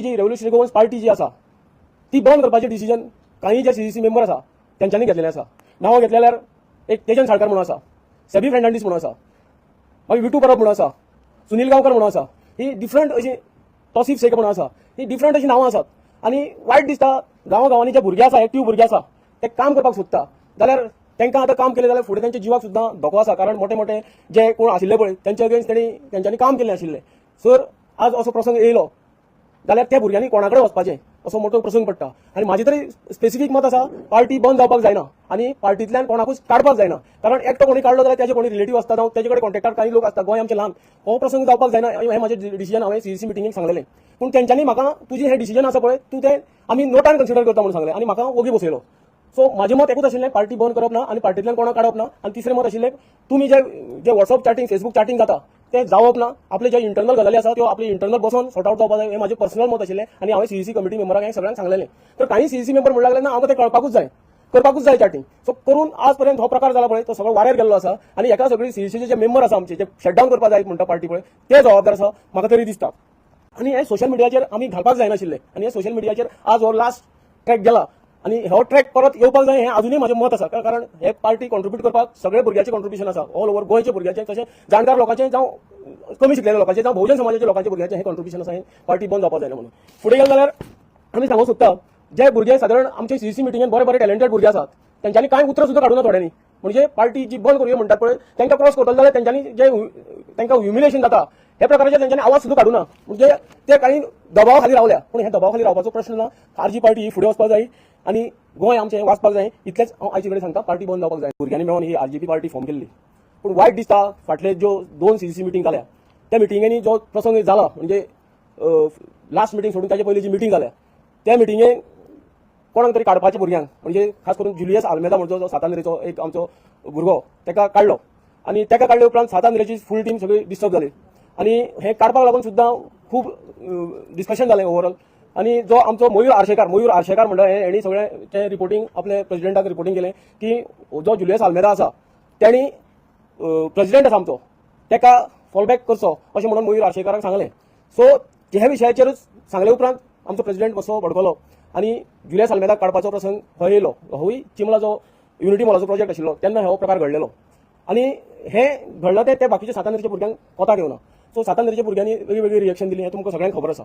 जी revolutionary Goans party जी आसा ती बंद करपाचें डिसिजन काही जे सीसीसी मेंबर आसा त्यांच्यानी घेतलेलें आसा. नांवां घेतल्यार एक तेजन साळकार म्हणून आसा, सेबी फेर्नांडीस म्हणून आसा, मागीर विटू परब म्हणून आसा, सुनील गांवकर म्हणून आसा. ही डिफरंट अशी तौसिफ शेख म्हणून आसा. ही डिफरंट अशी नांवां आसात. आनी वायट दिसता गांवांनी जे भुरगे आसा, एक्टिव्ह भुरगे आसा ते काम करपाक सोदता जाल्यार तांकां आतां काम केलें जाल्यार फुडें तांच्या जिवाक सुद्दां धोको आसा. कारण मोठे मोठे जे कोण आशिल्ले पळय त्यांच्या अगेन्स्ट तेंच्यांनी काम केल्लें आशिल्लें. सर आज असो प्रसंग येयलो जाल्यार त्या भुरग्यांनी कोणाकडेन वचपाचें असो मोठो प्रसंग पडटा. आनी म्हाजें तरी स्पेसिफीक मत आसा पार्टी बंद जावपाक जायना आनी पार्टींतल्यान कोणाकूच काडपाक जायना. कारण एकटो कोणी काडलो जाल्यार त्याचे कोणी रिलेटिव्ह आसता जावं त्याचे कडेन कॉन्टॅक्टार काही लोक आसता. गोंय आमचें ल्हान, हो प्रसंग जावपाक जायना हें म्हाजें डिसिजन हांवें सीसीसी मिटिंगेक सांगलेलें. पूण तेंच्यांनी म्हाका तुजें हें डिसिजन आसा पळय तूं तें आमी नोटान कन्सिडर करता म्हणून सांगलें आनी म्हाका ओगी बसयलो. सो म्हाजें मत एकूच आशिल्लें पार्टी बंद करप ना आनी पार्टींतल्यान कोणाक काडप ना. आनी तिसरें मत आशिल्लें तुमी जे व्हॉट्सअप चॅटिंग फेसबूक चॅटिंग जाता ते जावप ना. आपले जे इंटरनल गजाली आसा त्यो आपली इंटरनल बसून सॉर्ट आउट जावपाक जाय हें म्हाजें पर्सनल मत आशिल्लें आनी हांवें सीसीसी कमिटी मेंबरांक हें सगळ्यांक सांगलेलें. तर काही सीसीसी मेंबर म्हणू लागले ना आमकां तें कळपाकूच जाय, करपाकूच जाय चॅटिंग. सो करून आज पर्यंत हो प्रकार जाला पळय तो सगळो वाऱ्यार गेल्लो आसा आनी एका सगळी सीसीसीचे जे मेंबर आसा आमचे जे शटडावन करपाक जाय म्हणटा पार्टी पळय ते जबाबदार आसा म्हाका तरी दिसता. आनी हे सोशल मिडियाचेर आमी घालपाक जायनाशिल्ले आनी हे सोशल मिडियाचेर आज हो लास्ट ट्रॅक गेला आनी हो ट्रॅक परत येवपाक जाय हें अजूनय म्हजें मत आसा. कारण हे पार्टी कॉन्ट्रिब्यूट करपाक सगळे भुरग्याचें कॉन्ट्रिब्युशन आसा. ऑल ओव्हर गोंयचे भुरग्याचें तशें जाणकार लोकांचें जावं कमी शिकलेल्या लोकांचें जावं बहुजन समाजाच्या लोकांच्या भुरग्याचें हें कॉन्ट्रिब्युशन आसा. हें पार्टी बंद जावपाक जायना म्हणून फुडें गेले जाल्यार आमी सांगूंक सोदता जे भुरगे सादारण आमचे सीसीसी मिटिंगेन बरे बरे टॅलेंटेड भुरगे आसात तेंच्यांनी कांय उतरां सुद्दां काडूना थोड्यांनी. म्हणजे पार्टी जी बंद करूया म्हणटात पळय तांकां क्रॉस करतलो जाल्यार तेंच्यांनी जे तांकां ह्युमिलेशन जाता हे प्रकाराचे तेंच्यांनी आवाज सुद्दां काडूना. म्हणजे ते काही दबावा खाली रावल्या. पूण हे दबावा खाली रावपाचो प्रश्न ना. आरजी पार्टी ही फुडें वचपाक जाय आनी गोंय आमचें वाचपाक जाय इतलेंच हांव आयचे कडेन सांगता. पार्टी बंद जावपाक जाय. भुरग्यांनी मेळून ही आरजीपी पार्टी फॉर्म केल्ली. पूण वायट दिसता फाटले ज्यो 2 सीसीसी मिटींग जाल्या त्या मिटिंगेनी जो प्रसंग जाला म्हणजे लास्ट मिटींग सोडून ताचे पयलीं जी मिटींग जाल्या त्या मिटिंगेक कोणाक तरी काडपाच्या भुरग्यांक म्हणजे खास करून जुलियस आल्मेदा म्हणचो जो सातांद्रेचो एक आमचो भुरगो ताका काडलो आनी ताका काडले उपरांत सातांद्रेची फूल टीम सगळी डिस्टर्ब जाली आनी हे काडपाक लागून सुद्दां खूब डिस्कशन जालें ओवरऑल. आनी जो आमचो मयूर आर्शेकार म्हणटा हेणी सगळें तें रिपोर्टिंग आपल्या प्रेसिडेंटाक रिपोर्टिंग केलें की जो जुलियस आल्मेदा आसा तेणी प्रेसिडेंट आसा आमचो ताका फॉलबॅक करचो अशें म्हणून मयूर आर्शेकाराक सांगलें. सो ह्या विशयाचेरूच सांगले उपरांत आमचो प्रेसिडेंट मातसो भडकलो आनी जुलियस आल्मेदाक काडपाचो प्रसंग हो येयलो. होय चिमला जो युनिटी मॉलाचो प्रोजेक्ट आशिल्लो तेन्ना हो प्रकार घडलेलो आनी हे घडला ते बाकीच्या सातांद्रेच्या भुरग्यांक कोताक येवना. सो सातांद्रेच्या भुरग्यांनी वेगळी वेगळी रिएक्शन दिली हें तुमकां सगळ्यांक खबर आसा.